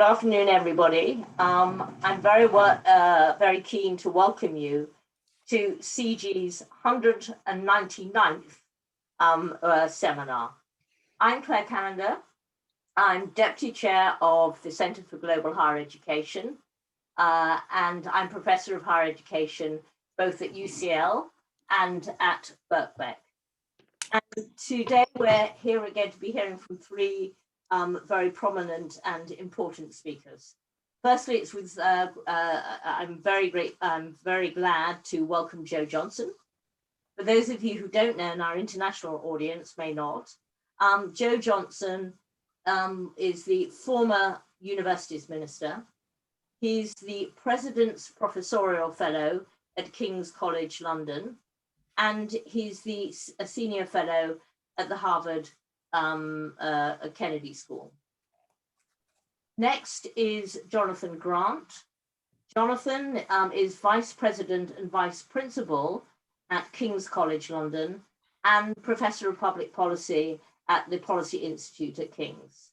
Good afternoon, everybody. I'm very keen to welcome you to CG's 199th seminar. I'm Claire Canada. I'm Deputy Chair of the Centre for Global Higher Education, and I'm Professor of Higher Education both at UCL and at Birkbeck. And today we're going to be hearing from three very prominent and important speakers. Firstly, it's with I'm very glad to welcome Jo Johnson. For those of you who don't know, and our international audience may not, Jo Johnson is the former Universities Minister. He's the President's Professorial Fellow at King's College London, and he's a Senior Fellow at the Harvard Kennedy School. Next is Jonathan Grant. Jonathan is Vice President and Vice Principal at King's College London and Professor of Public Policy at the Policy Institute at King's.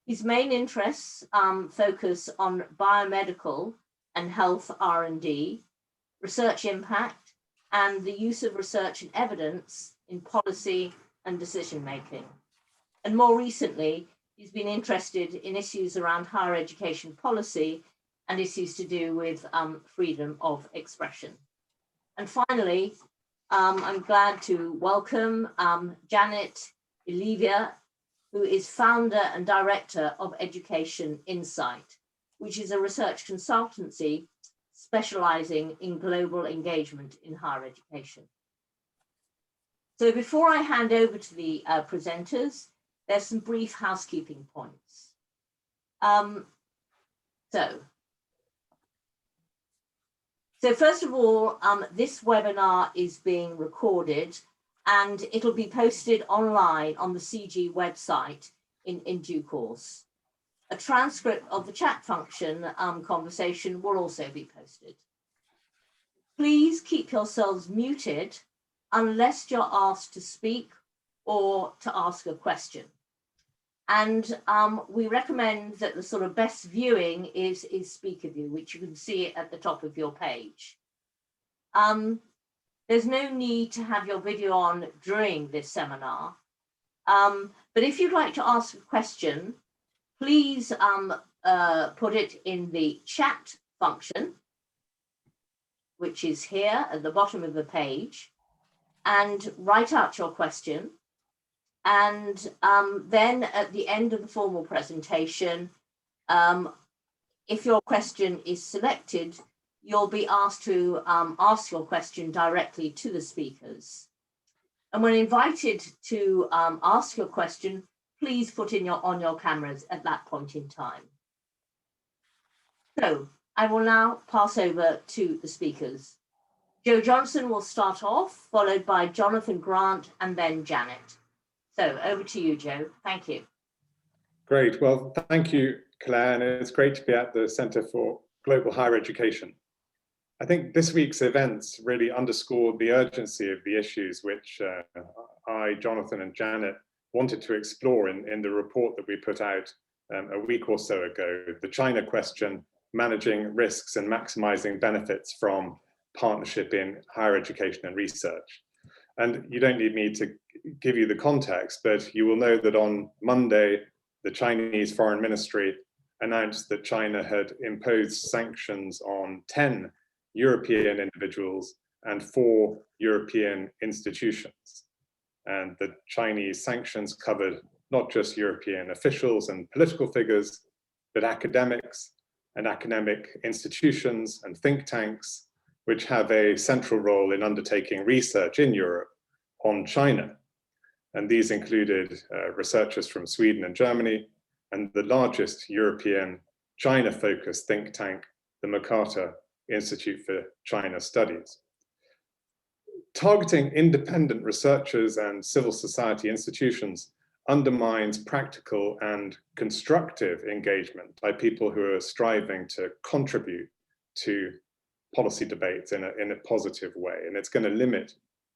His main interests focus on biomedical and health R&D, research impact, and the use of research and evidence in policy and decision-making. And more recently, he's been interested in issues around higher education policy and issues to do with freedom of expression. And finally, I'm glad to welcome Janet Ilieva, who is founder and director of Education Insight, which is a research consultancy specializing in global engagement in higher education. So before I hand over to the presenters, there's some brief housekeeping points. So first of all, this webinar is being recorded and it'll be posted online on the CG website in due course. A transcript of the chat function conversation will also be posted. Please keep yourselves muted unless you're asked to speak or to ask a question. And we recommend that the sort of best viewing is speaker view, which you can see at the top of your page. There's no need to have your video on during this seminar, but if you'd like to ask a question, please put it in the chat function, which is here at the bottom of the page, and write out your question. And then at the end of the formal presentation, if your question is selected, you'll be asked to ask your question directly to the speakers. And when invited to ask your question, please put in on your cameras at that point in time. So I will now pass over to the speakers. Jo Johnson will start off, followed by Jonathan Grant and then Janet. So over to you, Jo. Thank you. Great. Well, thank you, Claire. And it's great to be at the Centre for Global Higher Education. I think this week's events really underscored the urgency of the issues which I, Jonathan and Janet wanted to explore in the report that we put out a week or so ago, the China question, managing risks and maximising benefits from partnership in higher education and research. And you don't need me to give you the context, but you will know that on Monday, the Chinese Foreign Ministry announced that China had imposed sanctions on 10 European individuals and 4 European institutions. And the Chinese sanctions covered not just European officials and political figures, but academics and academic institutions and think tanks, which have a central role in undertaking research in Europe on China. And these included researchers from Sweden and Germany, and the largest European China-focused think tank, the Mercator Institute for China Studies. Targeting independent researchers and civil society institutions undermines practical and constructive engagement by people who are striving to contribute to policy debates in a positive way. And it's going to limit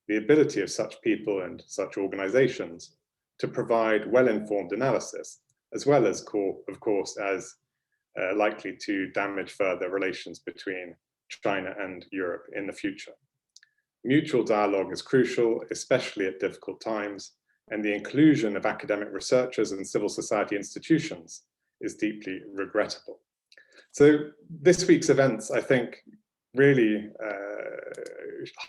the ability of such people and such organizations to provide well-informed analysis, as well as, of course, as likely to damage further relations between China and Europe in the future. Mutual dialogue is crucial, especially at difficult times, and the inclusion of academic researchers and civil society institutions is deeply regrettable. So this week's events, I think, really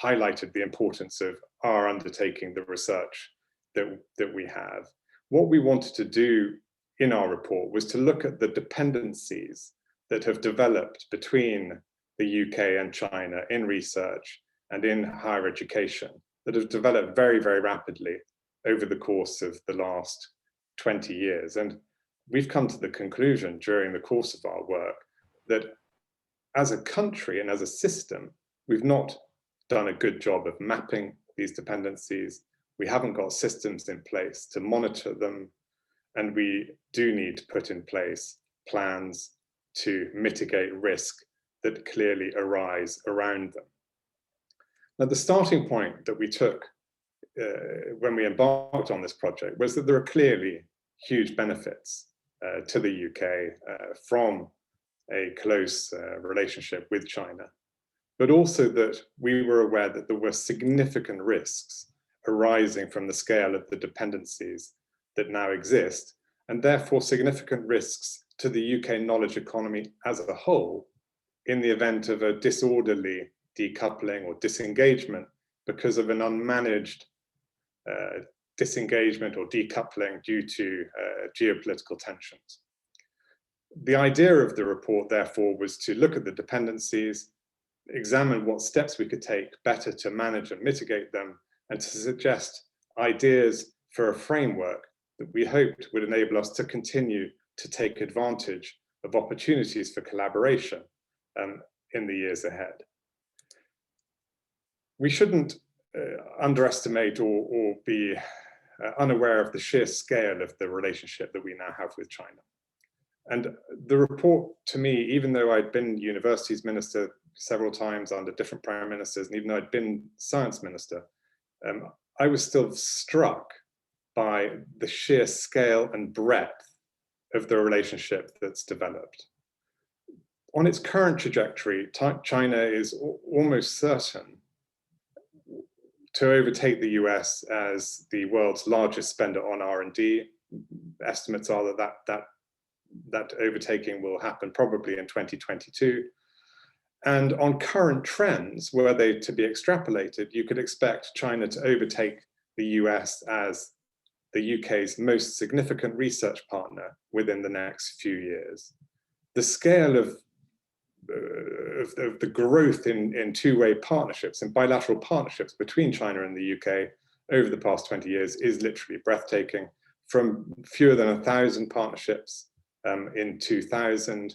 highlighted the importance of our undertaking the research that we have. What we wanted to do in our report was to look at the dependencies that have developed between the UK and China in research and in higher education, that have developed very, very rapidly over the course of the last 20 years. And we've come to the conclusion during the course of our work that as a country and as a system, we've not done a good job of mapping these dependencies. We haven't got systems in place to monitor them, and we do need to put in place plans to mitigate risk that clearly arise around them. Now, the starting point that we took when we embarked on this project was that there are clearly huge benefits to the UK from a close relationship with China, but also that we were aware that there were significant risks arising from the scale of the dependencies that now exist, and therefore significant risks to the UK knowledge economy as a whole in the event of a disorderly decoupling or disengagement because of an unmanaged disengagement or decoupling due to geopolitical tensions. The idea of the report, therefore, was to look at the dependencies, examine what steps we could take better to manage and mitigate them, and to suggest ideas for a framework that we hoped would enable us to continue to take advantage of opportunities for collaboration in the years ahead. We shouldn't underestimate or be unaware of the sheer scale of the relationship that we now have with China. And the report, to me, even though I'd been universities minister several times under different prime ministers, and even though I'd been science minister, I was still struck by the sheer scale and breadth of the relationship that's developed. On its current trajectory, China is almost certain to overtake the US as the world's largest spender on R&D. Estimates are that overtaking will happen probably in 2022. And on current trends, were they to be extrapolated, you could expect China to overtake the US as the UK's most significant research partner within the next few years. The scale of the growth in two-way partnerships and bilateral partnerships between China and the UK over the past 20 years is literally breathtaking. From fewer than 1,000 partnerships in 2000,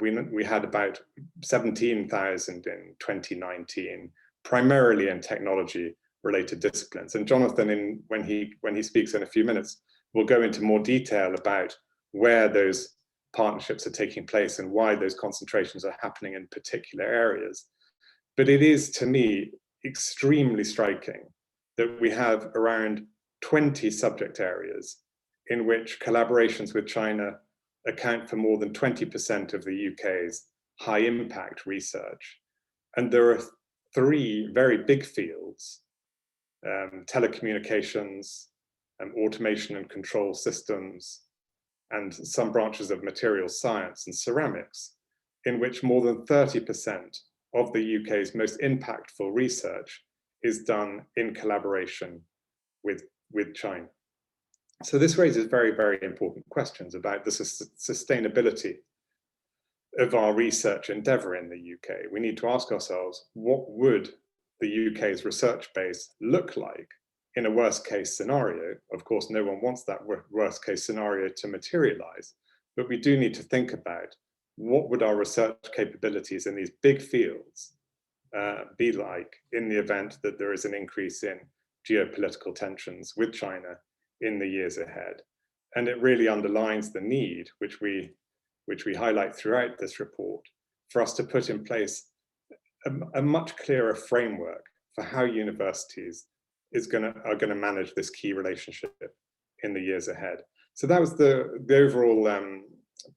we had about 17,000 in 2019, primarily in technology-related disciplines. And Jonathan, when he speaks in a few minutes, will go into more detail about where those partnerships are taking place and why those concentrations are happening in particular areas. But it is, to me, extremely striking that we have around 20 subject areas in which collaborations with China account for more than 20% of the UK's high impact research. And there are 3 very big fields, telecommunications, automation and control systems, and some branches of materials science and ceramics, in which more than 30% of the UK's most impactful research is done in collaboration with China. So this raises very, very important questions about the sustainability of our research endeavour in the UK. We need to ask ourselves, what would the UK's research base look like in a worst case scenario? Of course, no one wants that worst case scenario to materialise, but we do need to think about what would our research capabilities in these big fields be like in the event that there is an increase in geopolitical tensions with China in the years ahead. And it really underlines the need, which we highlight throughout this report, for us to put in place a much clearer framework for how universities are going to manage this key relationship in the years ahead. So that was the overall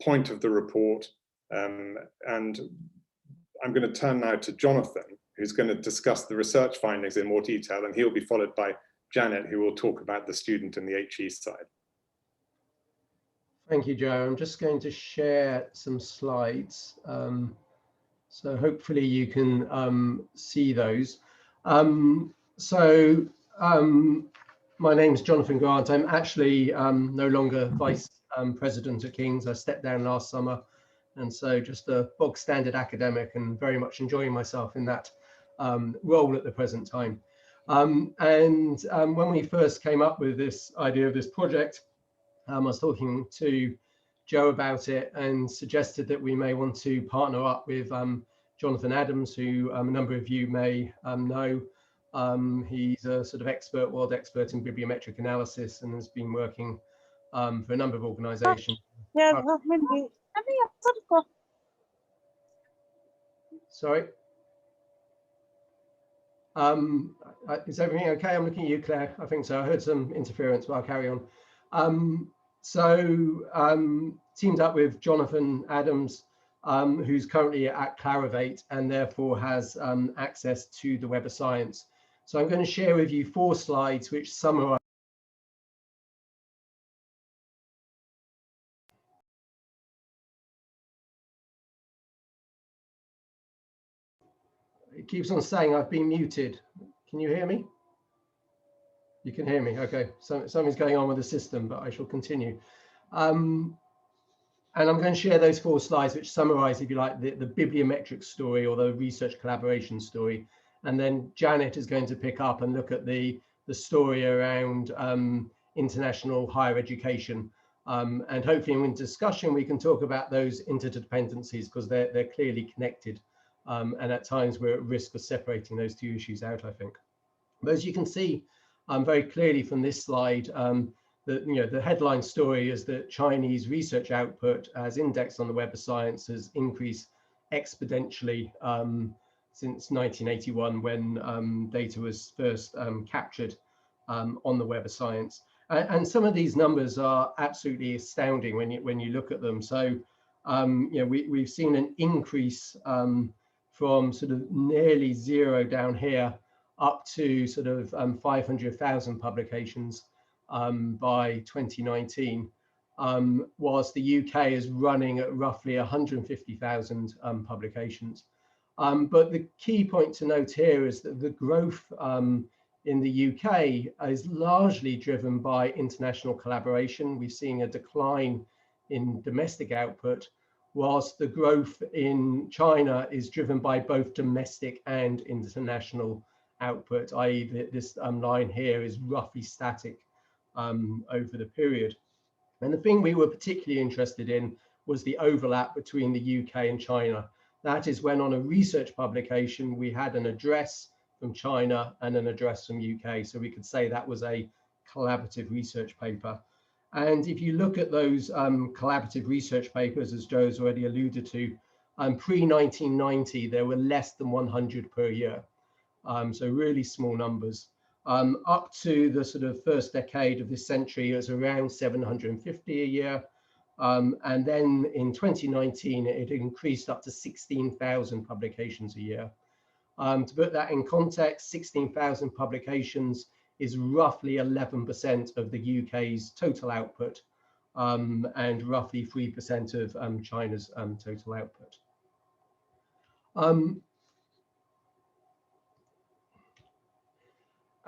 point of the report. And I'm going to turn now to Jonathan, who's going to discuss the research findings in more detail, and he'll be followed by Janet, who will talk about the student and the HE side. Thank you, Joe. I'm just going to share some slides. So hopefully you can see those. My name is Jonathan Grant. I'm actually no longer Vice President at King's. I stepped down last summer. And so just a bog standard academic and very much enjoying myself in that role at the present time. When we first came up with this idea of this project, I was talking to Joe about it and suggested that we may want to partner up with Jonathan Adams, who a number of you may know. He's a sort of expert, world expert in bibliometric analysis, and has been working for a number of organizations. Sorry. Is everything okay? I'm looking at you, Claire. I think so. I heard some interference, but I'll carry on. Teamed up with Jonathan Adams, who's currently at Clarivate and therefore has access to the Web of Science. So I'm going to share with you 4 slides which summarize. It keeps on saying I've been muted. Can you hear me? You can hear me. Okay, so something's going on with the system, but I shall continue. And I'm going to share those 4 slides which summarize, if you like, the bibliometric story or the research collaboration story. And then Janet is going to pick up and look at the story around international higher education. And hopefully in discussion, we can talk about those interdependencies, because they're clearly connected. And at times we're at risk of separating those 2 issues out, I think. But as you can see very clearly from this slide, the headline story is that Chinese research output as indexed on the Web of Science has increased exponentially since 1981, when data was first captured on the Web of Science. And some of these numbers are absolutely astounding when you look at them. So we've seen an increase from sort of nearly 0 down here up to sort of 500,000 publications by 2019, whilst the UK is running at roughly 150,000 publications. But the key point to note here is that the growth in the UK is largely driven by international collaboration. We've seen a decline in domestic output, whilst the growth in China is driven by both domestic and international output, i.e. this line here is roughly static over the period. And the thing we were particularly interested in was the overlap between the UK and China. That is when on a research publication, we had an address from China and an address from UK. So we could say that was a collaborative research paper. And if you look at those collaborative research papers, as Joe's already alluded to, pre-1990, there were less than 100 per year. So really small numbers. Up to the sort of first decade of this century, it was around 750 a year. And then in 2019, it increased up to 16,000 publications a year. To put that in context, 16,000 publications is roughly 11% of the UK's total output, and roughly 3% of China's total output.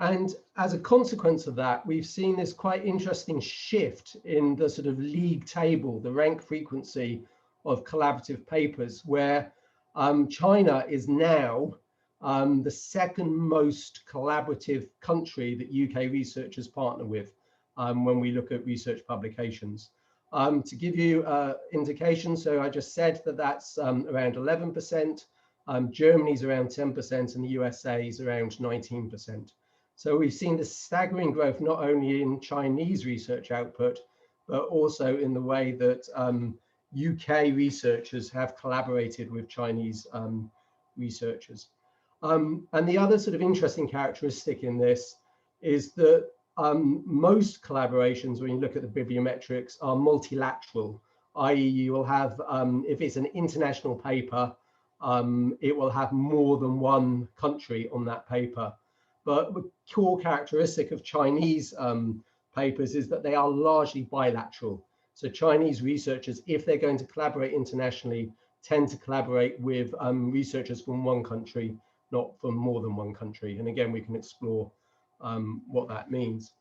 And as a consequence of that, we've seen this quite interesting shift in the sort of league table, the rank frequency of collaborative papers, where China is now the 2nd most collaborative country that UK researchers partner with when we look at research publications. To give you indication, so I just said that that's around 11%, Germany's around 10%, and the USA is around 19%. So we've seen this staggering growth, not only in Chinese research output, but also in the way that UK researchers have collaborated with Chinese researchers. And the other sort of interesting characteristic in this is that most collaborations, when you look at the bibliometrics, are multilateral, i.e. you will have, if it's an international paper, it will have more than one country on that paper. But the core characteristic of Chinese papers is that they are largely bilateral. So Chinese researchers, if they're going to collaborate internationally, tend to collaborate with researchers from one country, not from more than one country. And again, we can explore what that means.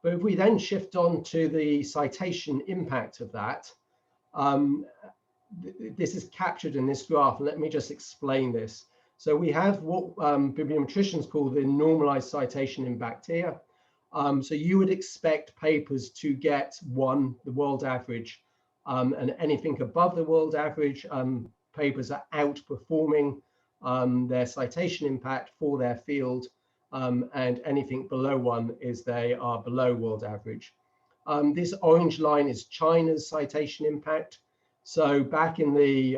But if we then shift on to the citation impact of that, this is captured in this graph. Let me just explain this. So we have what bibliometricians call the normalized citation impact here. So you would expect papers to get 1, the world average, and anything above the world average, papers are outperforming their citation impact for their field, and anything below 1 is they are below world average. This orange line is China's citation impact. So back in the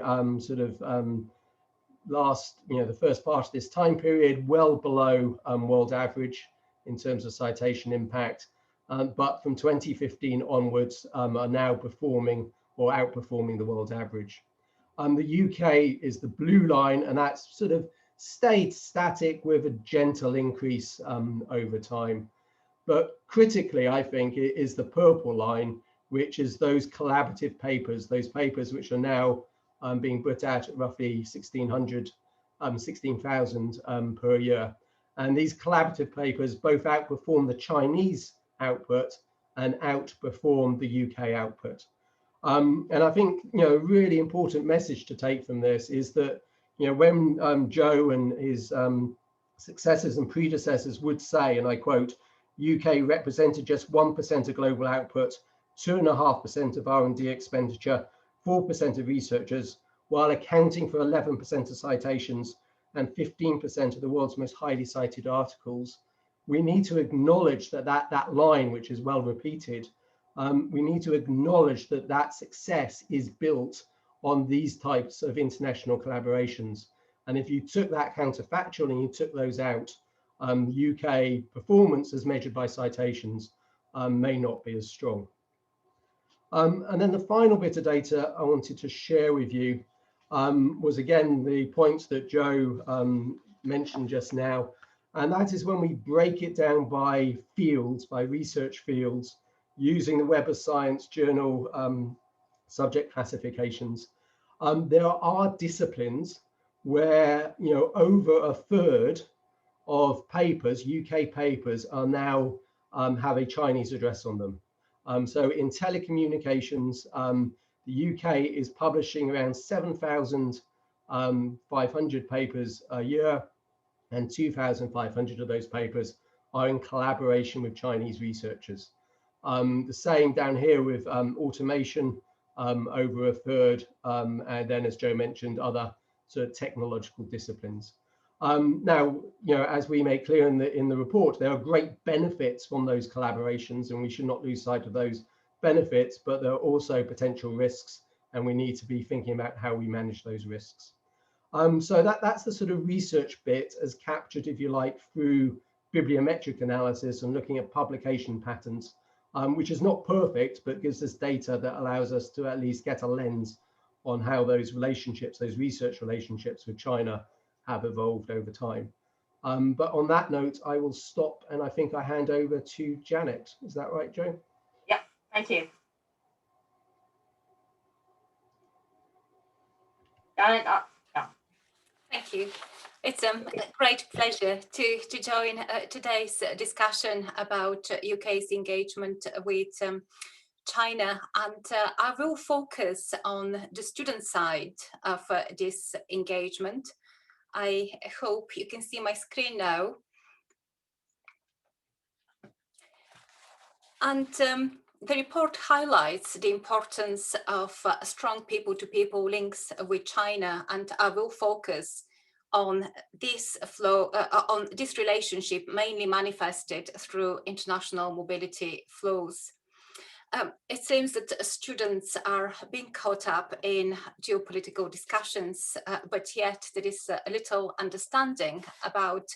the first part of this time period, well below world average in terms of citation impact, but from 2015 onwards are now performing or outperforming the world average. The UK is the blue line, and that's sort of stayed static with a gentle increase over time. But critically, I think, it is the purple line, which is those collaborative papers, those papers which are now being put out at roughly 16,000 per year. And these collaborative papers both outperform the Chinese output and outperform the UK output. And I think, a really important message to take from this is that, when Joe and his successors and predecessors would say, and I quote, UK represented just 1% of global output, 2.5% of R&D expenditure, 4% of researchers, while accounting for 11% of citations and 15% of the world's most highly cited articles. We need to acknowledge that line, which is well repeated, we need to acknowledge that success is built on these types of international collaborations. And if you took that counterfactual and you took those out, UK performance as measured by citations may not be as strong. And then the final bit of data I wanted to share with you was again the points that Joe mentioned just now, and that is when we break it down by fields, by research fields, using the Web of Science journal subject classifications. There are disciplines where over a third of papers, UK papers, are now have a Chinese address on them. So in telecommunications, the UK is publishing around 7,500 papers a year, and 2,500 of those papers are in collaboration with Chinese researchers. The same down here with automation, over a third, and then, as Joe mentioned, other sort of technological disciplines. Now, as we make clear in the report, there are great benefits from those collaborations, and we should not lose sight of those benefits, but there are also potential risks, and we need to be thinking about how we manage those risks. So that's the sort of research bit as captured, if you like, through bibliometric analysis and looking at publication patterns, which is not perfect, but gives us data that allows us to at least get a lens on how those relationships, those research relationships with China have evolved over time. But on that note, I will stop, and I think I hand over to Janet. Is that right, Joe? Yeah, thank you. Janet, yeah. Thank you. It's a great pleasure to join today's discussion about UK's engagement with China, and I will focus on the student side of this engagement. I hope you can see my screen now. And the report highlights the importance of strong people-to-people links with China, and I will focus on this flow, on this relationship mainly manifested through international mobility flows. It seems that students are being caught up in geopolitical discussions, but yet there is a little understanding about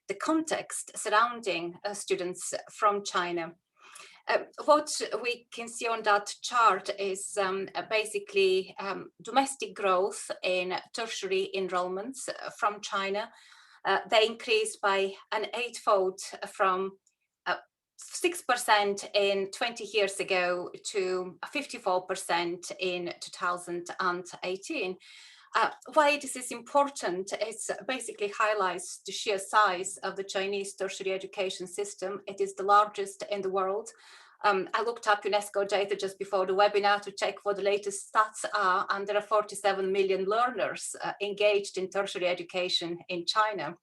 the context surrounding students from China. What we can see on that chart is basically domestic growth in tertiary enrollments from China. They increased by an 8-fold from 6% in 20 years ago to 54% in 2018. Why this is important, it basically highlights the sheer size of the Chinese tertiary education system. It is the largest in the world. I looked up UNESCO data just before the webinar to check what the latest stats are, and there are 47 million learners engaged in tertiary education in China.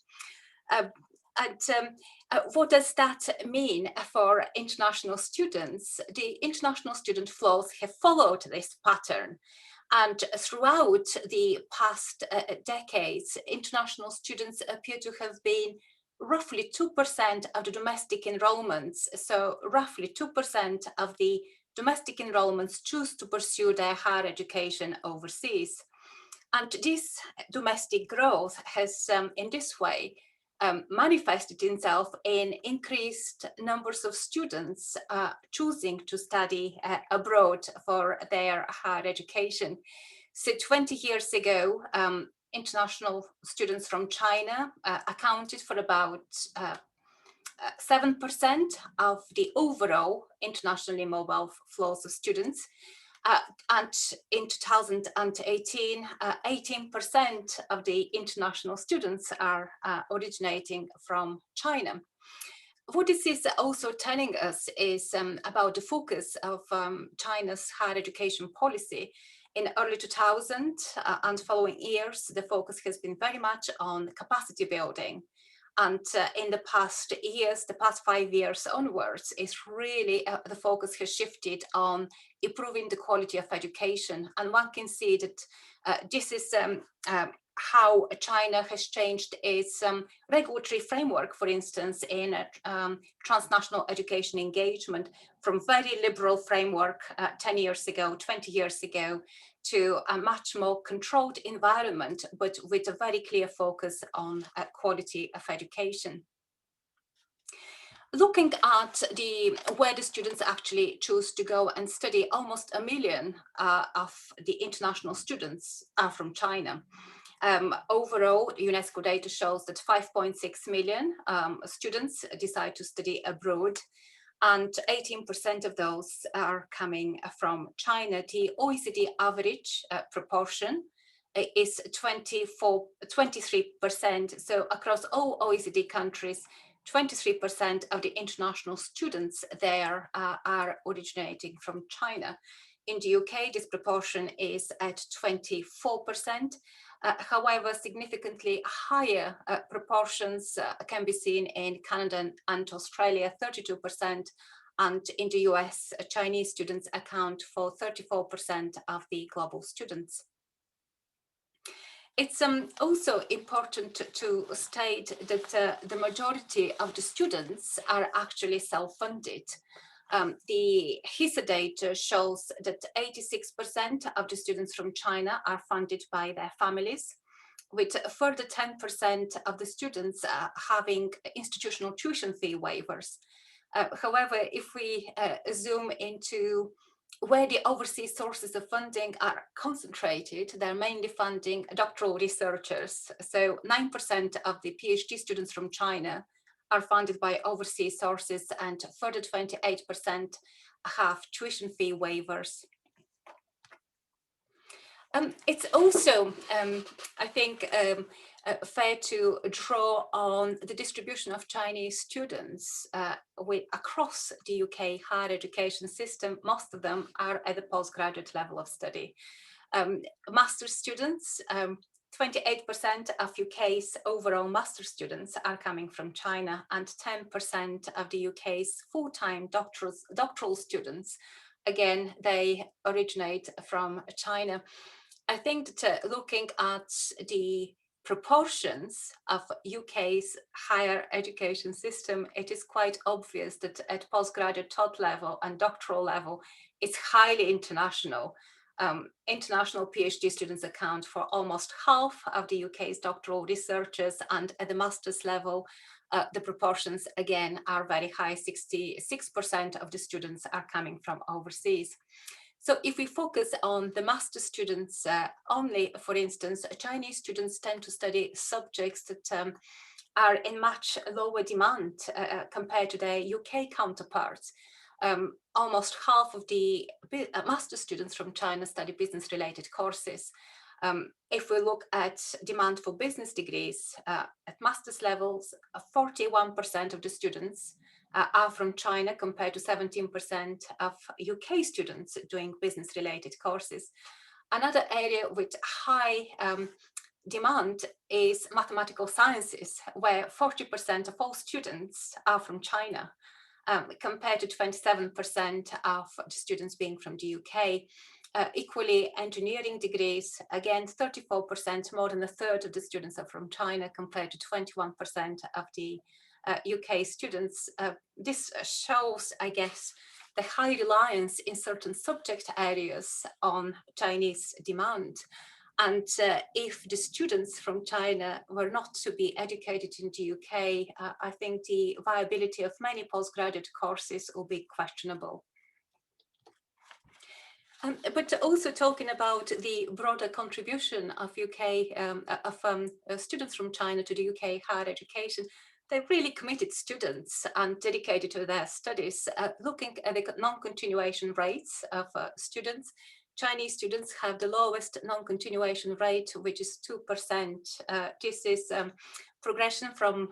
What does that mean for international students? The international student flows have followed this pattern. And throughout the past decades, international students appear to have been roughly 2% of the domestic enrollments. So roughly 2% of the domestic enrollments choose to pursue their higher education overseas. And this domestic growth has, in this way, manifested itself in increased numbers of students choosing to study abroad for their higher education. So 20 years ago, international students from China accounted for about 7% of the overall internationally mobile flows of students. And in 2018, 18% of the international students are originating from China. What this is also telling us is about the focus of China's higher education policy. In early 2000 and following years, the focus has been very much on capacity building. And in the past years, the past 5 years onwards, is really the focus has shifted on improving the quality of education. And one can see that this is how China has changed its regulatory framework, for instance, in transnational education engagement, from very liberal framework 10 years ago, 20 years ago, to a much more controlled environment, but with a very clear focus on quality of education. Looking at where the students actually choose to go and study, almost 1 million of the international students are from China. Overall, UNESCO data shows that 5.6 million students decide to study abroad, and 18% of those are coming from China. The OECD average proportion is 23%. So across all OECD countries, 23% of the international students there are originating from China. In the UK, this proportion is at 24%. However, significantly higher proportions can be seen in Canada and Australia, 32%, and in the US, Chinese students account for 34% of the global students. It's also important to state that the majority of the students are actually self-funded. The HISA data shows that 86% of the students from China are funded by their families, with a further 10% of the students having institutional tuition fee waivers. However, if we zoom into where the overseas sources of funding are concentrated, they're mainly funding doctoral researchers. So 9% of the PhD students from China are funded by overseas sources, and further 28% have tuition fee waivers. It's also, I think, fair to draw on the distribution of Chinese students across the UK higher education system. Most of them are at the postgraduate level of study. Master's students, 28% of UK's overall master's students are coming from China, and 10% of the UK's full-time doctoral students, again, they originate from China. I think that looking at the proportions of UK's higher education system, it is quite obvious that at postgraduate top level and doctoral level, it's highly international. International PhD students account for almost half of the UK's doctoral researchers, and at the master's level, the proportions again are very high. 66% of the students are coming from overseas. So if we focus on the master students only, for instance, Chinese students tend to study subjects that are in much lower demand compared to their UK counterparts. Almost half of the master students from China study business-related courses. If we look at demand for business degrees at master's levels, 41% of the students are from China compared to 17% of UK students doing business-related courses. Another area with high demand is mathematical sciences, where 40% of all students are from China, compared to 27% of the students being from the UK. Equally, engineering degrees, again, 34%, more than a third of the students are from China compared to 21% of the UK students. This shows, I guess, the high reliance in certain subject areas on Chinese demand. And if the students from China were not to be educated in the UK, I think the viability of many postgraduate courses will be questionable. But also talking about the broader contribution of students from China to the UK higher education, they're really committed students and dedicated to their studies. Looking at the non-continuation rates of students, Chinese students have the lowest non-continuation rate, which is 2%. This is progression from,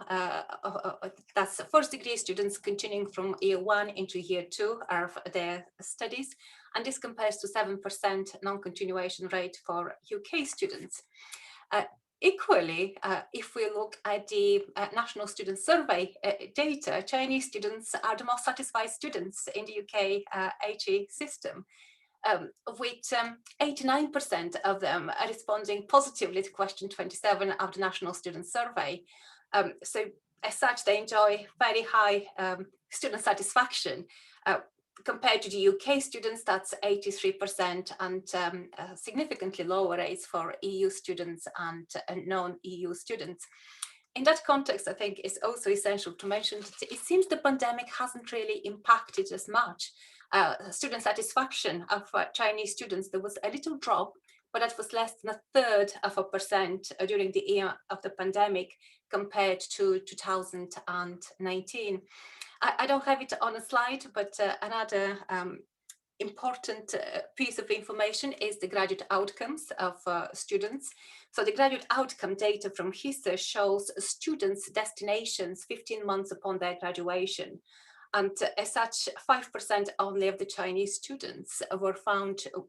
that's first degree students continuing from year 1 into year 2 of their studies. And this compares to 7% non-continuation rate for UK students. Equally, if we look at the National Student Survey data, Chinese students are the most satisfied students in the UK HE system, with 89% of them are responding positively to question 27 of the National Student Survey. So as such, they enjoy very high student satisfaction. Compared to the UK students, that's 83%, and significantly lower rates for EU students and non-EU students. In that context, I think it's also essential to mention that it seems the pandemic hasn't really impacted as much student satisfaction of Chinese students. There was a little drop, but that was less than 0.33% during the year of the pandemic compared to 2019. I don't have it on a slide, but another important piece of information is the graduate outcomes of students. So the graduate outcome data from HISA shows students' destinations 15 months upon their graduation. And as such, 5% only of the Chinese students were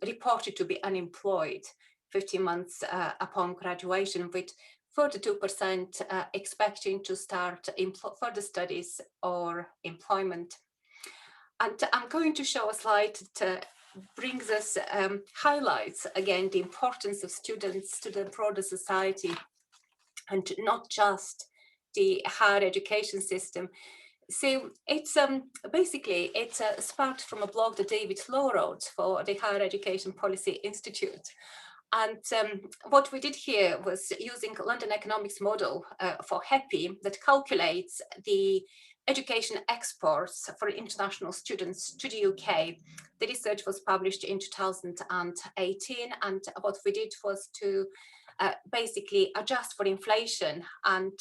reported to be unemployed 15 months upon graduation, with 42% expecting to start further studies or employment. And I'm going to show a slide that brings us, highlights again the importance of students to the broader society, and not just the higher education system. So it's basically it's sparked from a blog that David Law wrote for the Higher Education Policy Institute. And what we did here was using London economics model for HEPI that calculates the education exports for international students to the UK. The research was published in 2018, and what we did was to basically adjust for inflation and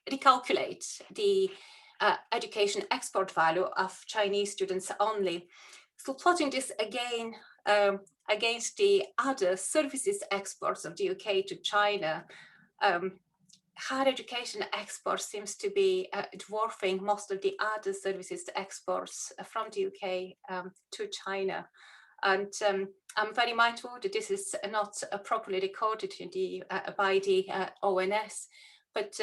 recalculate the education export value of Chinese students only. So plotting this again against the other services exports of the UK to China, higher education exports seems to be dwarfing most of the other services exports from the UK to China. And I'm very mindful that this is not properly recorded in the, by the ONS, but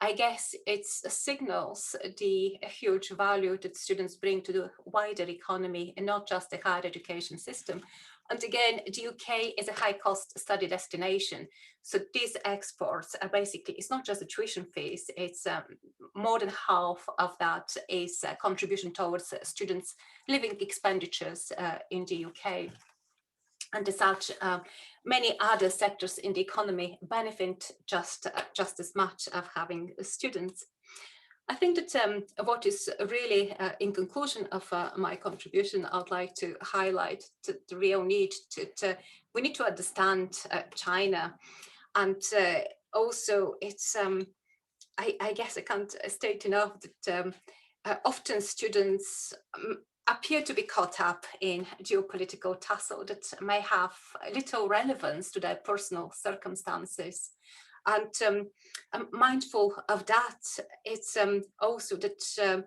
I guess it signals the huge value that students bring to the wider economy, and not just the higher education system. And again, the UK is a high cost study destination. So these exports are basically, it's not just a tuition fees, it's more than half of that is a contribution towards students' living expenditures in the UK. And as such, many other sectors in the economy benefit just as much of having students. I think that what is really, in conclusion of my contribution, I'd like to highlight the real need we need to understand China, and also it's, I guess I can't state enough that often students appear to be caught up in geopolitical tussle that may have little relevance to their personal circumstances. And I'm mindful of that. It's also that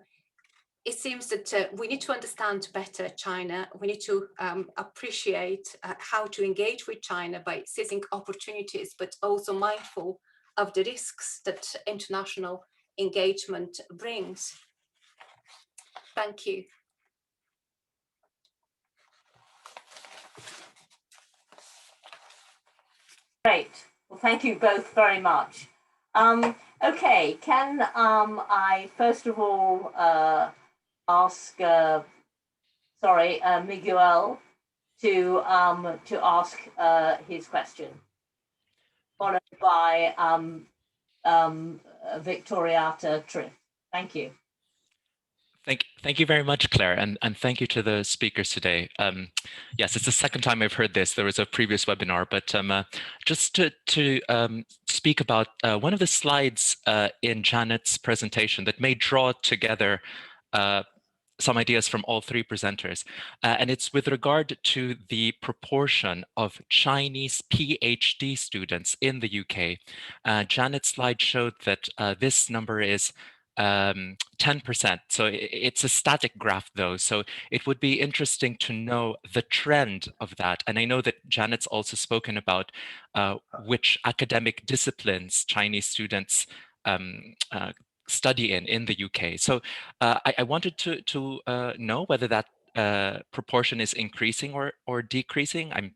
it seems that we need to understand better China. We need to appreciate how to engage with China by seizing opportunities, but also mindful of the risks that international engagement brings. Thank you. Great. Well, thank you both very much. Okay, can I first of all ask, Miguel to ask his question, followed by Victoriata Triff. Thank you. Thank you very much, Claire, and thank you to the speakers today. Yes, it's the second time I've heard this. There was a previous webinar, but just to speak about one of the slides in Janet's presentation that may draw together some ideas from all three presenters. And it's with regard to the proportion of Chinese PhD students in the UK. Janet's slide showed that this number is 10%. So it's a static graph though. So it would be interesting to know the trend of that. And I know that Janet's also spoken about which academic disciplines Chinese students study in the UK. So I wanted to know whether that proportion is increasing or decreasing.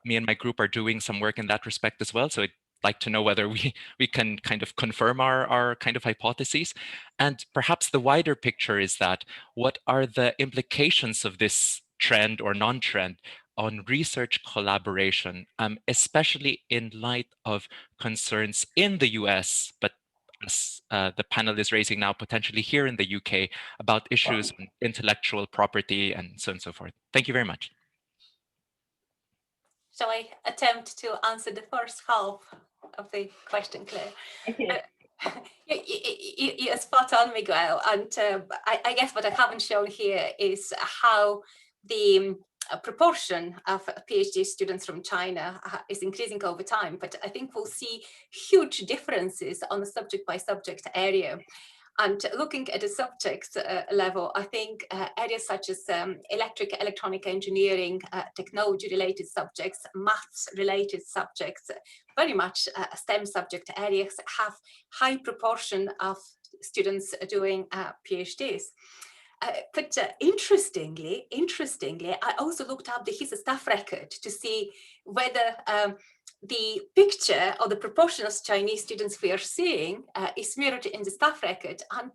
Me and my group are doing some work in that respect as well. So I'd like to know whether we can kind of confirm our kind of hypotheses. And perhaps the wider picture is that what are the implications of this trend or non-trend on research collaboration, especially in light of concerns in the US, but as the panel is raising now, potentially here in the UK, about issues on intellectual property and so on and so forth. Thank you very much. Shall I attempt to answer the first half of the question, Claire? You're spot on, Miguel. And I guess what I haven't shown here is how the proportion of PhD students from China is increasing over time. But I think we'll see huge differences on the subject by subject area. And looking at the subject level, I think areas such as electronic engineering, technology-related subjects, maths-related subjects, very much STEM subject areas have high proportion of students doing PhDs. But interestingly, I also looked up the HISA staff record to see whether the picture or the proportion of Chinese students we are seeing is mirrored in the staff record. And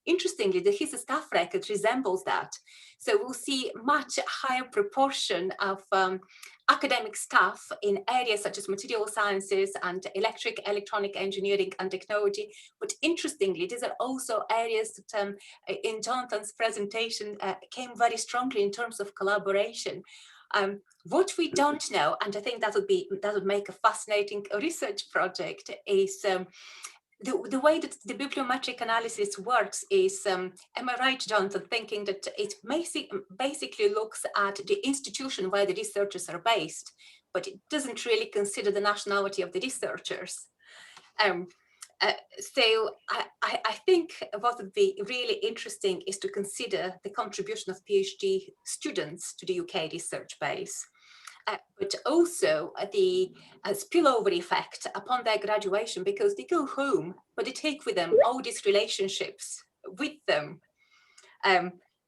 interestingly, the HISA staff record resembles that. So we'll see much higher proportion of academic staff in areas such as material sciences and electronic engineering and technology. But interestingly, these are also areas that in Jonathan's presentation came very strongly in terms of collaboration. What we don't know, and I think that would make a fascinating research project, is the way that the bibliometric analysis works is, am I right, Jonathan, thinking that it basically looks at the institution where the researchers are based, but it doesn't really consider the nationality of the researchers. So I think what would be really interesting is to consider the contribution of PhD students to the UK research base, but also the spillover effect upon their graduation, because they go home, but they take with them all these relationships with them.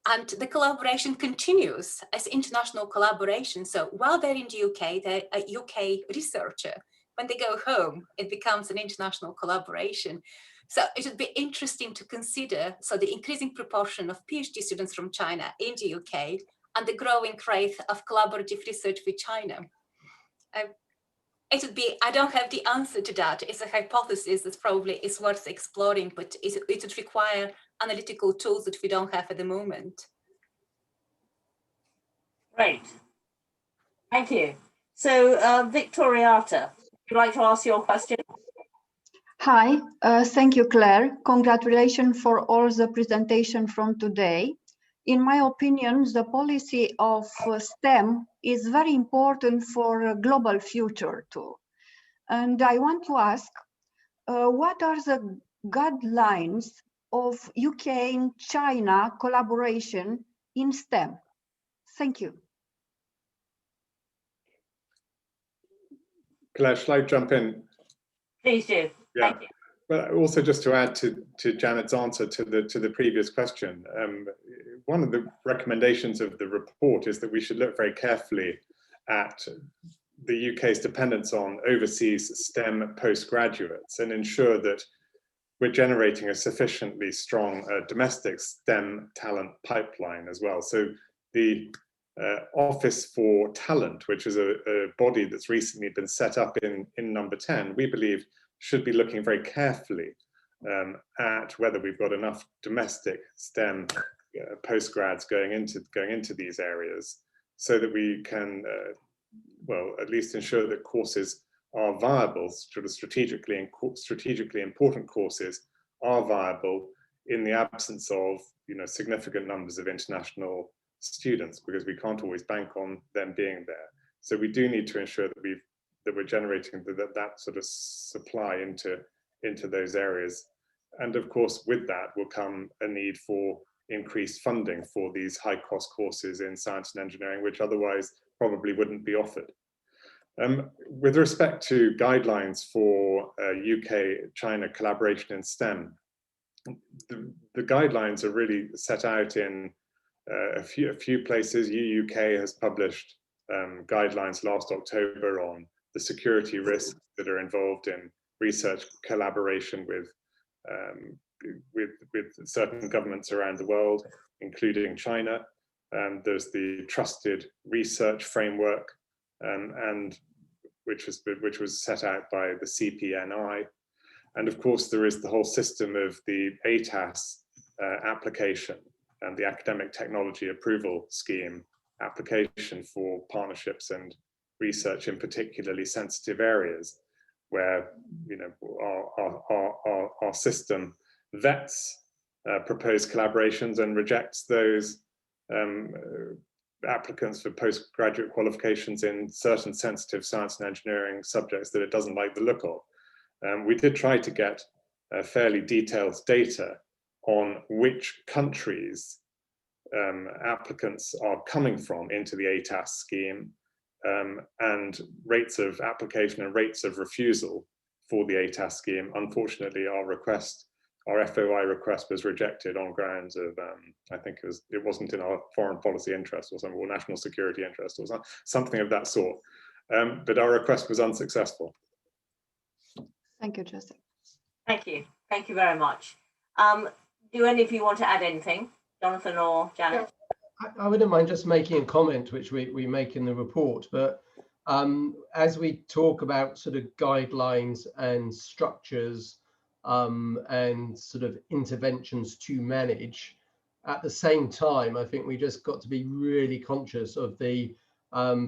And the collaboration continues as international collaboration. So while they're in the UK, they're a UK researcher. When they go home, it becomes an international collaboration. So it would be interesting to consider, so the increasing proportion of PhD students from China in the UK and the growing rate of collaborative research with China. It would be, I don't have the answer to that. It's a hypothesis that probably is worth exploring, but it would require analytical tools that we don't have at the moment. Great. Thank you. So, Victoriata, would you like to ask your question? Hi, thank you, Claire. Congratulations for all the presentation from today. In my opinion, the policy of STEM is very important for a global future too. And I want to ask, what are the guidelines of UK and China collaboration in STEM? Thank you. Claire, shall I jump in? Please do. Yeah. Thank you. But also just to add to Janet's answer to the previous question, one of the recommendations of the report is that we should look very carefully at the UK's dependence on overseas STEM postgraduates and ensure that we're generating a sufficiently strong domestic STEM talent pipeline as well. So the Office for Talent, which is a body that's recently been set up in number 10, we believe should be looking very carefully at whether we've got enough domestic STEM postgrads going into these areas, so that we can, well, at least ensure that courses are viable, sort of strategically important courses are viable in the absence of, you know, significant numbers of international students, because we can't always bank on them being there. So we do need to ensure that we're generating that sort of supply into those areas. And of course, with that will come a need for increased funding for these high-cost courses in science and engineering, which otherwise probably wouldn't be offered. With respect to guidelines for UK-China collaboration in STEM, the guidelines are really set out in a few places. UUK has published guidelines last October on the security risks that are involved in research collaboration with certain governments around the world, including China. There's the Trusted Research Framework, and which was set out by the CPNI. And of course, there is the whole system of the ATAS application and the Academic Technology Approval Scheme application for partnerships and research in particularly sensitive areas, where, you know, our system vets proposed collaborations and rejects those applicants for postgraduate qualifications in certain sensitive science and engineering subjects that it doesn't like the look of. We did try to get fairly detailed data on which countries applicants are coming from into the ATAS scheme, and rates of application and rates of refusal for the ATAS scheme. Unfortunately, our FOI request was rejected on grounds of, I think it wasn't in our foreign policy interest or something, or national security interest or something of that sort. But our request was unsuccessful. Thank you, Joseph. Thank you. Thank you very much. Do any of you want to add anything, Jonathan or Janet? I wouldn't mind just making a comment, which we make in the report, but as we talk about sort of guidelines and structures and sort of interventions to manage, at the same time, I think we just got to be really conscious of the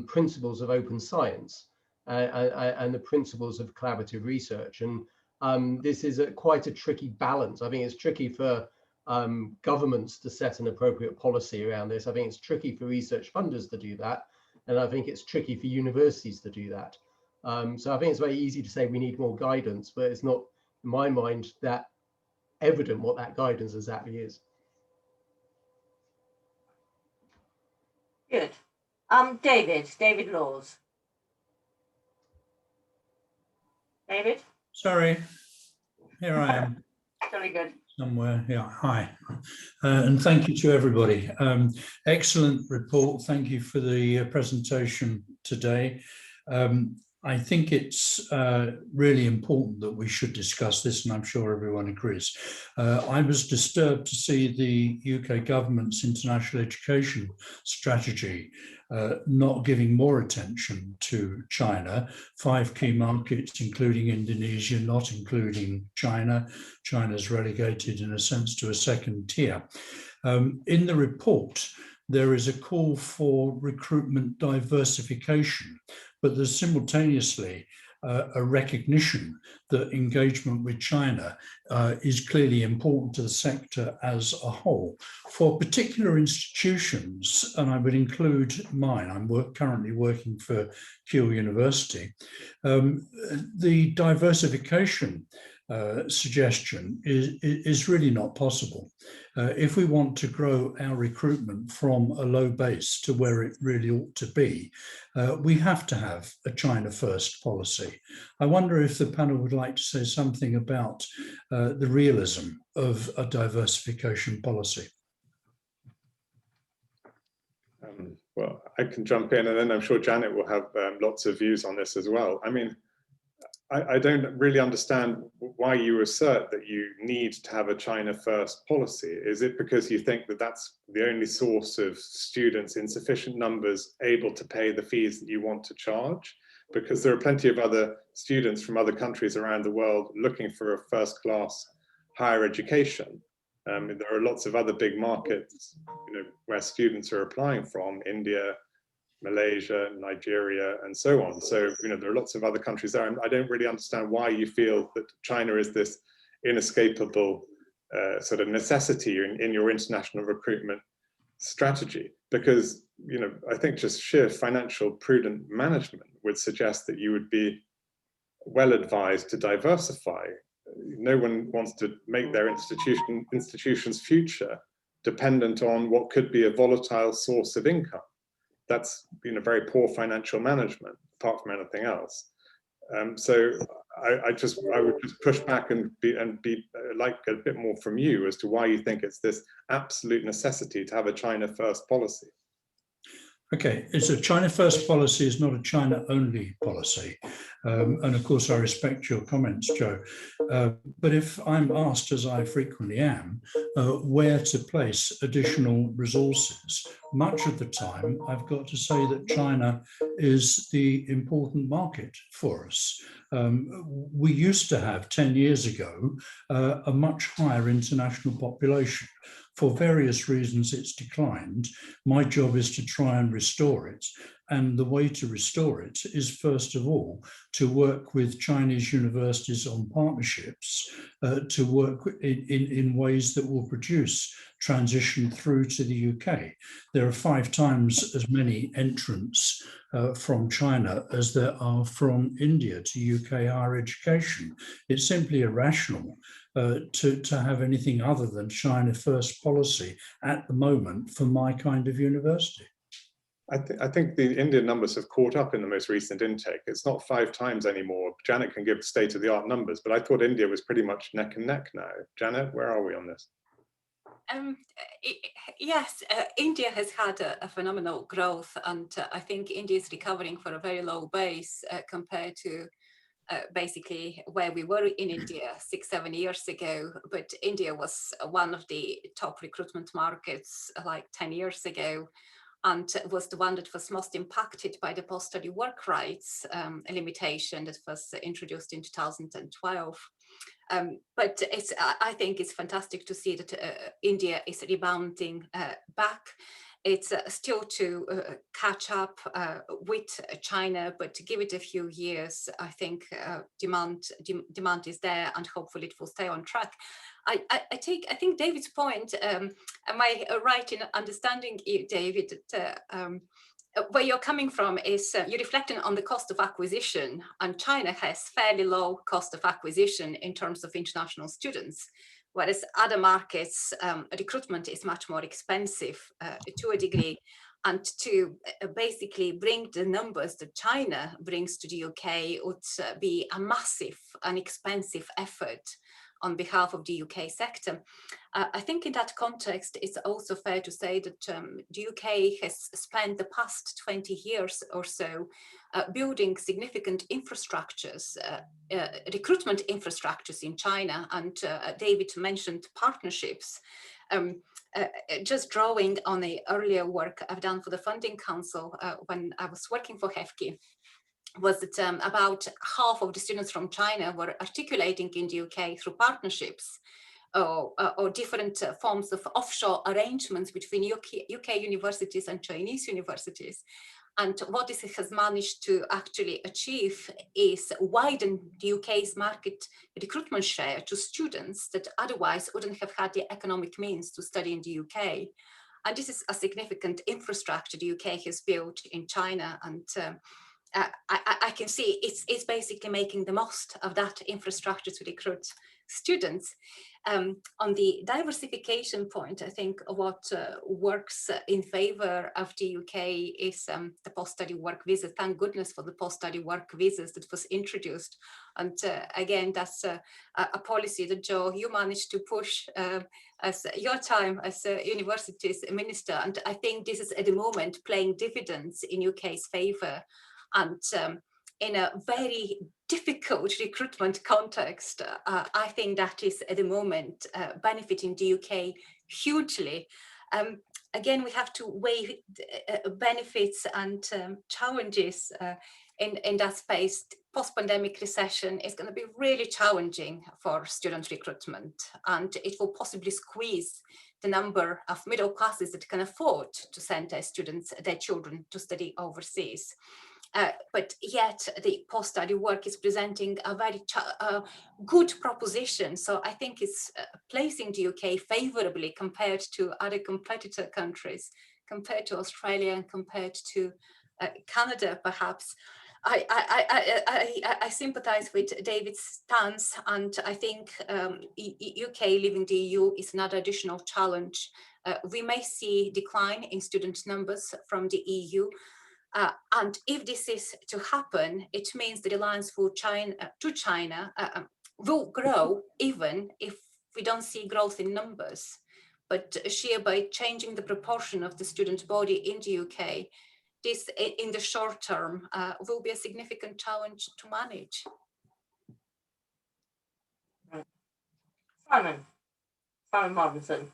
principles of open science and the principles of collaborative research. And this is quite a tricky balance. I think it's tricky for governments to set an appropriate policy around this. I think it's tricky for research funders to do that. And I think it's tricky for universities to do that. So I think it's very easy to say we need more guidance, but it's not, in my mind, that evident what that guidance exactly is. Good. David Laws. David? Sorry, here I am. Very good. Somewhere, yeah. Hi, and thank you to everybody. Excellent report. Thank you for the presentation today. I think it's really important that we should discuss this, and I'm sure everyone agrees. I was disturbed to see the UK government's international education strategy not giving more attention to China. 5 key markets, including Indonesia, not including China. China's relegated, in a sense, to a second tier. In the report, there is a call for recruitment diversification, but there's simultaneously a recognition that engagement with China is clearly important to the sector as a whole. For particular institutions, and I would include mine, I'm currently working for Keele University, the diversification suggestion is really not possible. If we want to grow our recruitment from a low base to where it really ought to be, we have to have a China first policy. I wonder if the panel would like to say something about the realism of a diversification policy. Well, I can jump in, and then I'm sure Janet will have lots of views on this as well. I mean, I don't really understand why you assert that you need to have a China first policy. Is it because you think that that's the only source of students in sufficient numbers able to pay the fees that you want to charge? Because there are plenty of other students from other countries around the world looking for a first class higher education. There are lots of other big markets, where students are applying from, India, Malaysia, Nigeria, and so on. So, there are lots of other countries there. And I don't really understand why you feel that China is this inescapable sort of necessity in your international recruitment strategy. Because, I think just sheer financial prudent management would suggest that you would be well advised to diversify. No one wants to make their institution's future dependent on what could be a volatile source of income. That's very poor financial management, apart from anything else. So I would just push back and like a bit more from you as to why you think it's this absolute necessity to have a China first policy. Okay, it's a China first policy, is not a China only policy. And of course, I respect your comments, Joe. But if I'm asked, as I frequently am, where to place additional resources, much of the time, I've got to say that China is the important market for us. We used to have 10 years ago a much higher international population. For various reasons, it's declined. My job is to try and restore it. And the way to restore it is, first of all, to work with Chinese universities on partnerships, to work in ways that will produce transition through to the UK. There are 5 times as many entrants from China as there are from India to UK higher education. It's simply irrational to have anything other than China first policy at the moment for my kind of university. I think the Indian numbers have caught up in the most recent intake. It's not 5 times anymore. Janet can give state-of-the-art numbers, but I thought India was pretty much neck and neck now. Janet, where are we on this? Yes, India has had a phenomenal growth, and I think India is recovering for a very low base compared to basically where we were in India 6-7 years ago. But India was one of the top recruitment markets like 10 years ago, and was the one that was most impacted by the post-study work rights limitation that was introduced in 2012. But I think it's fantastic to see that India is rebounding back. It's still to catch up with China, but to give it a few years, I think demand is there, and hopefully it will stay on track. I think David's point. Am I right in understanding you, David, that where you're coming from is you're reflecting on the cost of acquisition, and China has fairly low cost of acquisition in terms of international students, whereas other markets, recruitment is much more expensive to a degree. And to basically bring the numbers that China brings to the UK would be a massive and expensive effort. on behalf of the UK sector. I think in that context, it's also fair to say that the UK has spent the past 20 years or so building significant infrastructures, recruitment infrastructures in China, and David mentioned partnerships. Just drawing on the earlier work I've done for the Funding Council when I was working for HEFKI, was that about half of the students from China were articulating in the UK through partnerships or different forms of offshore arrangements between UK universities and Chinese universities. And what this has managed to actually achieve is widen the UK's market recruitment share to students that otherwise wouldn't have had the economic means to study in the UK. And this is a significant infrastructure the UK has built in China. And I can see it's basically making the most of that infrastructure to recruit students. On the diversification point, I think what works in favor of the UK is the post-study work visa. Thank goodness for the post-study work visas that was introduced. And again, that's a policy that, Joe, you managed to push as your time as a universities minister. And I think this is at the moment playing dividends in UK's favor. And in a very difficult recruitment context, I think that is at the moment benefiting the UK hugely. Again, we have to weigh benefits and challenges in that space. Post-pandemic recession is going to be really challenging for student recruitment, and it will possibly squeeze the number of middle classes that can afford to send their students, their children, to study overseas. But yet the post-study work is presenting a very good proposition. So I think it's placing the UK favorably compared to other competitor countries, compared to Australia and compared to Canada, perhaps. I sympathize with David's stance, and I think UK leaving the EU is another additional challenge. We may see decline in student numbers from the EU. And if this is to happen, it means the reliance for China will grow, even if we don't see growth in numbers. But sheer by changing the proportion of the student body in the UK, this in the short term will be a significant challenge to manage. Simon Marginson.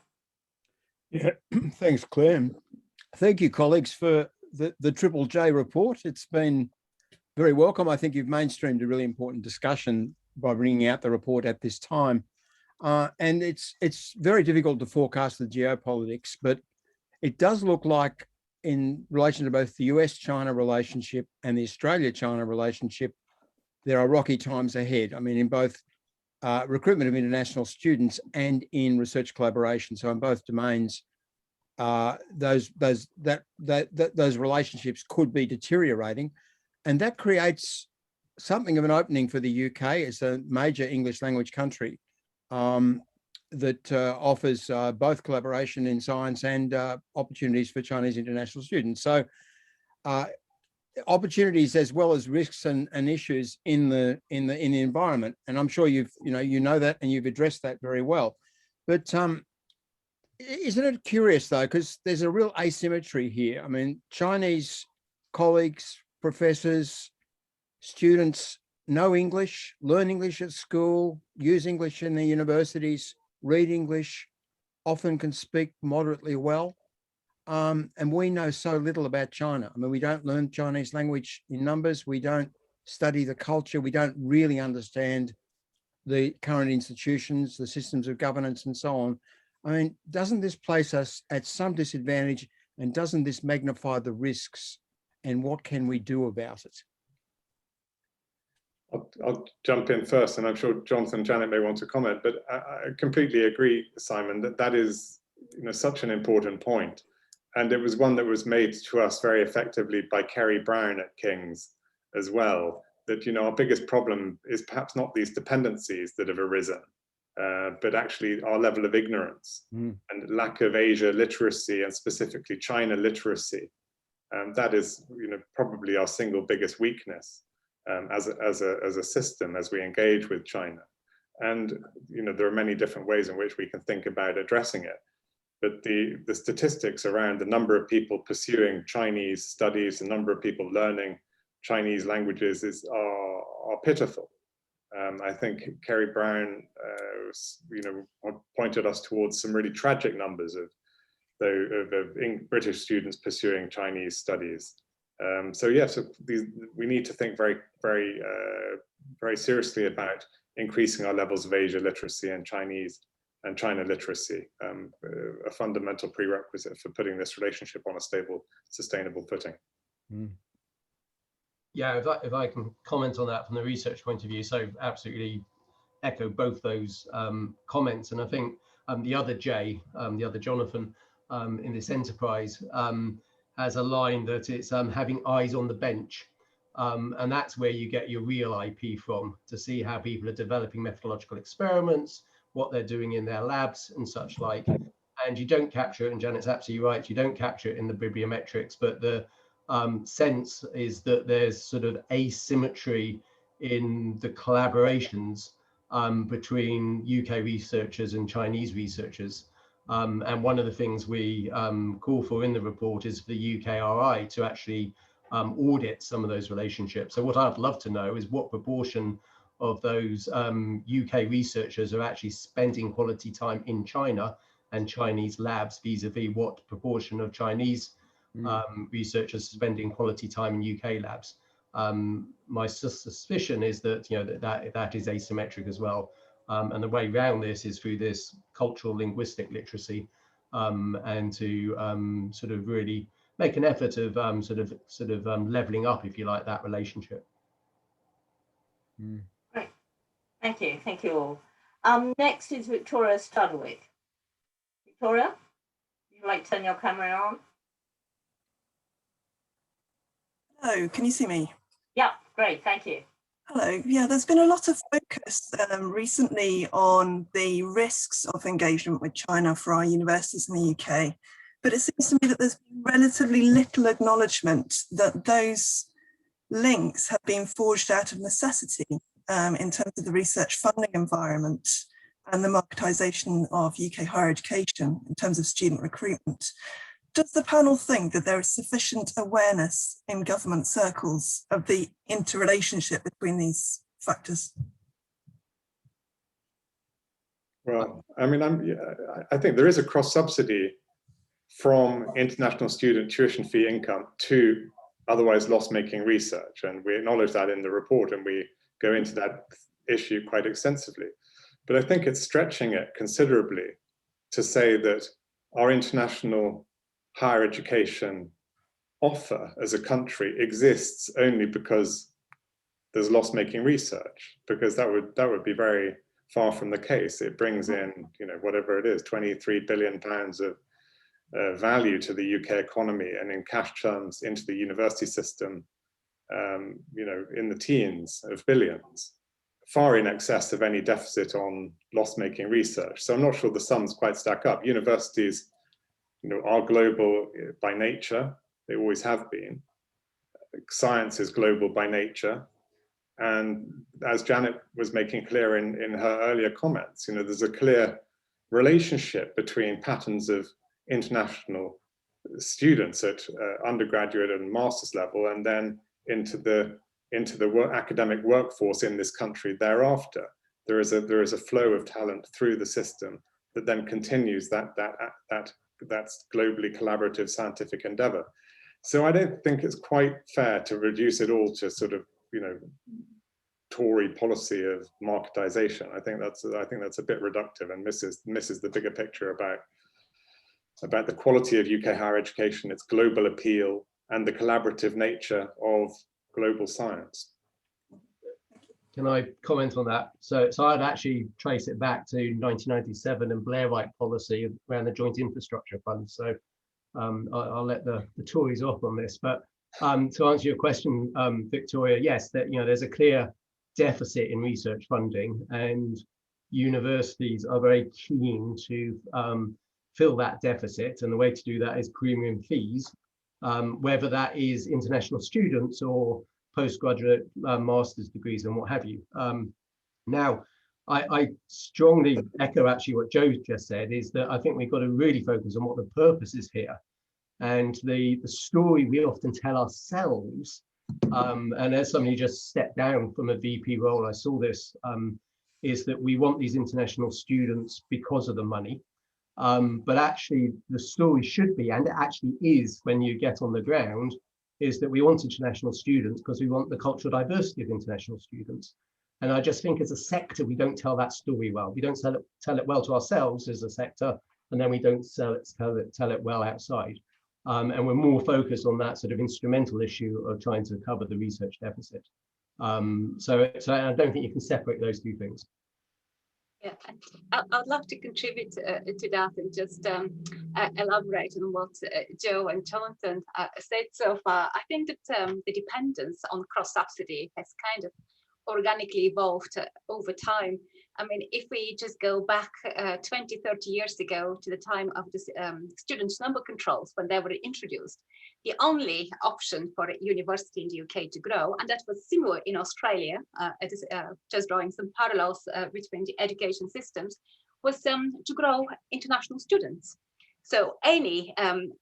Yeah, thanks, Claire. Thank you, colleagues, for the Triple J report. It's been very welcome. I think you've mainstreamed a really important discussion by bringing out the report at this time. And it's very difficult to forecast the geopolitics, but it does look like in relation to both the US-China relationship and the Australia-China relationship, there are rocky times ahead. I mean, in both recruitment of international students and in research collaboration. So in both domains, those relationships could be deteriorating, and that creates something of an opening for the UK as a major English language country that offers both collaboration in science and opportunities for Chinese international students. So opportunities as well as risks and issues in the environment, and I'm sure you know that and you've addressed that very well. But isn't it curious though, because there's a real asymmetry here. I mean, Chinese colleagues, professors, students know English, learn English at school, use English in the universities, read English, often can speak moderately well. And we know so little about China. I mean, we don't learn Chinese language in numbers. We don't study the culture. We don't really understand the current institutions, the systems of governance and so on. I mean, doesn't this place us at some disadvantage, and doesn't this magnify the risks, and what can we do about it? I'll jump in first, and I'm sure Jonathan and Janet may want to comment, but I completely agree, Simon, that is such an important point. And it was one that was made to us very effectively by Kerry Brown at King's as well, that our biggest problem is perhaps not these dependencies that have arisen, but actually our level of ignorance and lack of Asia literacy, and specifically China literacy. That is probably our single biggest weakness as a system as we engage with China. And there are many different ways in which we can think about addressing it. But the statistics around the number of people pursuing Chinese studies, the number of people learning Chinese languages are pitiful. I think Kerry Brown, pointed us towards some really tragic numbers of British students pursuing Chinese studies. So yes, we need to think very, very, very seriously about increasing our levels of Asia literacy and China literacy, a fundamental prerequisite for putting this relationship on a stable, sustainable footing. Mm. Yeah, if I can comment on that from the research point of view, so absolutely echo both those comments. And I think the other Jonathan in this enterprise has a line that it's having eyes on the bench. And that's where you get your real IP from, to see how people are developing methodological experiments, what they're doing in their labs and such like. And you don't capture it, and Janet's absolutely right, you don't capture it in the bibliometrics, but the sense is that there's sort of asymmetry in the collaborations between UK researchers and Chinese researchers. And one of the things we call for in the report is for the UKRI to actually audit some of those relationships. So what I'd love to know is what proportion of those UK researchers are actually spending quality time in China and Chinese labs vis-a-vis what proportion of Chinese researchers spending quality time in UK labs. My suspicion is that that is asymmetric as well, and the way around this is through this cultural linguistic literacy, and to sort of really make an effort of leveling up, if you like, that relationship. Great, thank you all. Next is Victoria Studwick. Victoria, would you like to turn your camera on? Hello, can you see me? Yeah, great, thank you. Hello. Yeah, there's been a lot of focus recently on the risks of engagement with China for our universities in the UK, but it seems to me that there's been relatively little acknowledgement that those links have been forged out of necessity in terms of the research funding environment and the marketisation of UK higher education in terms of student recruitment. Does the panel think that there is sufficient awareness in government circles of the interrelationship between these factors? Well, I mean, I think there is a cross subsidy from international student tuition fee income to otherwise loss-making research, and we acknowledge that in the report, and we go into that issue quite extensively. But I think it's stretching it considerably to say that our international higher education offer as a country exists only because there's loss-making research, because that would be very far from the case. It brings in, whatever it is, 23 billion pounds of value to the UK economy, and in cash terms into the university system, in the teens of billions, far in excess of any deficit on loss-making research. So I'm not sure the sums quite stack up. Universities are global by nature. They always have been. Science is global by nature. And as Janet was making clear in her earlier comments, there's a clear relationship between patterns of international students at undergraduate and master's level, and then into the academic workforce in this country thereafter. There is a flow of talent through the system that then continues that's globally collaborative scientific endeavor. So I don't think it's quite fair to reduce it all to sort of, Tory policy of marketization. I think that's a bit reductive and misses the bigger picture about the quality of UK higher education, its global appeal, and the collaborative nature of global science. Can I comment on that? So I'd actually trace it back to 1997 and Blairite policy around the Joint Infrastructure Fund. So I'll let the Tories off on this. But to answer your question, Victoria, yes, there's a clear deficit in research funding, and universities are very keen to fill that deficit. And the way to do that is premium fees, whether that is international students or postgraduate master's degrees and what have you. Now, I strongly echo actually what Joe just said, is that I think we've got to really focus on what the purpose is here. And the story we often tell ourselves, and as somebody just stepped down from a VP role, I saw this, is that we want these international students because of the money. But actually the story should be, and it actually is when you get on the ground, is that we want international students because we want the cultural diversity of international students. And I just think as a sector, we don't tell that story well. We don't tell it well to ourselves as a sector, and then we don't tell it well outside. And we're more focused on that sort of instrumental issue of trying to cover the research deficit. So I don't think you can separate those two things. Yeah, I'd love to contribute to that and just elaborate on what Joe and Jonathan said so far. I think that the dependence on cross-subsidy has kind of organically evolved over time. I mean, if we just go back 20, 30 years ago to the time of the student number controls when they were introduced, the only option for a university in the UK to grow, and that was similar in Australia, just drawing some parallels between the education systems, was to grow international students. So any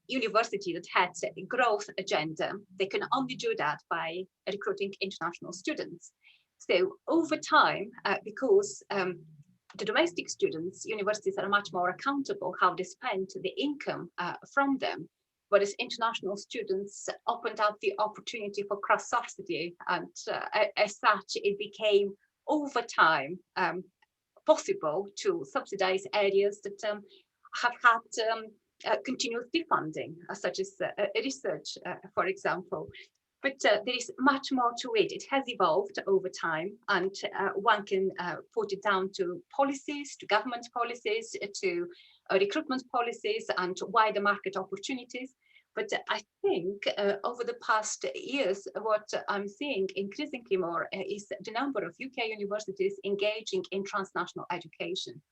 university that had a growth agenda, they can only do that by recruiting international students. So over time, because the domestic students, universities are much more accountable how they spend the income from them, whereas international students opened up the opportunity for cross-subsidy, and as such, it became over time possible to subsidize areas that have had continuous defunding, such as research, for example. But there is much more to it. It has evolved over time, and one can put it down to policies, to government policies, to recruitment policies, and wider market opportunities. But I think over the past years, what I'm seeing increasingly more is the number of UK universities engaging in transnational education.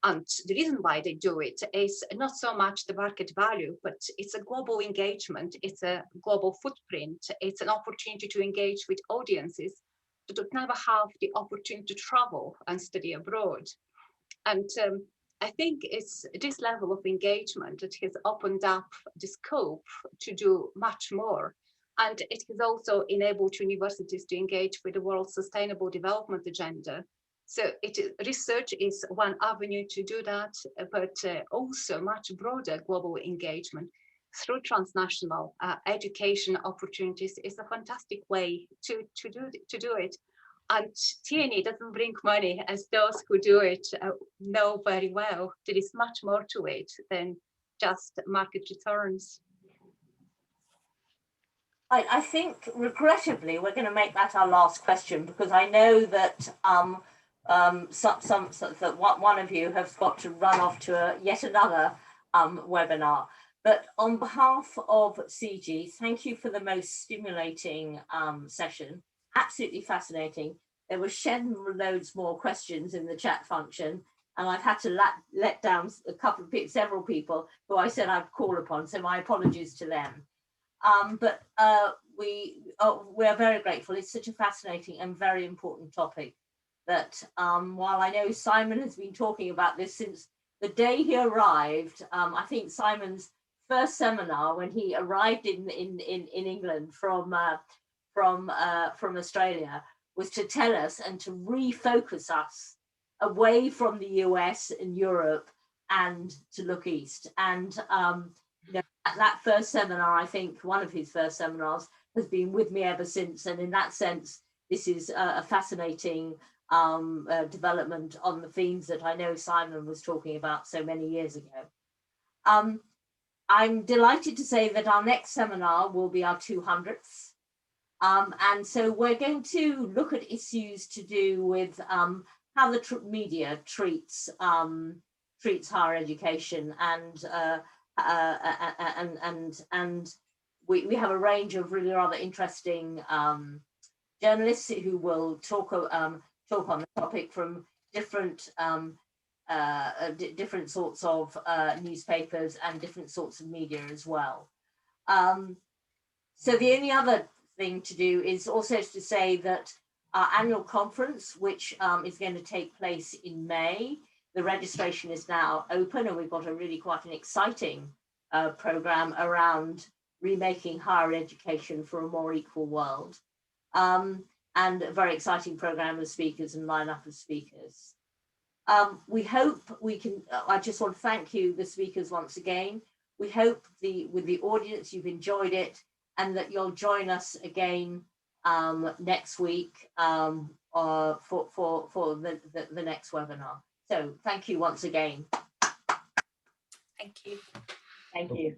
And the reason why they do it is not so much the market value, but it's a global engagement, it's a global footprint, it's an opportunity to engage with audiences that would never have the opportunity to travel and study abroad. And I think it's this level of engagement that has opened up the scope to do much more. And it has also enabled universities to engage with the World Sustainable Development Agenda. So research is one avenue to do that, but also much broader global engagement through transnational education opportunities is a fantastic way to do it. And tyranny doesn't bring money, as those who do it know very well. There is much more to it than just market returns. I think, regrettably, we're going to make that our last question, because I know that one of you has got to run off to yet another webinar. But on behalf of CG, thank you for the most stimulating session. Absolutely fascinating. There were loads more questions in the chat function, and I've had to let down several people who I said I'd call upon, so my apologies to them. But we're very grateful. It's such a fascinating and very important topic that while I know Simon has been talking about this since the day he arrived, I think Simon's first seminar when he arrived in England from Australia was to tell us and to refocus us away from the US and Europe and to look east. And you know, that first seminar, I think one of his first seminars, has been with me ever since. And in that sense, this is a fascinating development on the themes that I know Simon was talking about so many years ago. I'm delighted to say that our next seminar will be our 200th. And so we're going to look at issues to do with how the media treats higher education, and we have a range of really rather interesting journalists who will talk on the topic from different different sorts of newspapers and different sorts of media as well. So the only other thing to do is also to say that our annual conference, which is going to take place in May. The registration is now open, and we've got a really quite an exciting program around remaking higher education for a more equal world. And a very exciting program of speakers and lineup of speakers. We hope we can, I just want to thank you, the speakers, once again. We hope with the audience you've enjoyed it, and that you'll join us again next week for the next webinar. So thank you once again. Thank you. Thank you.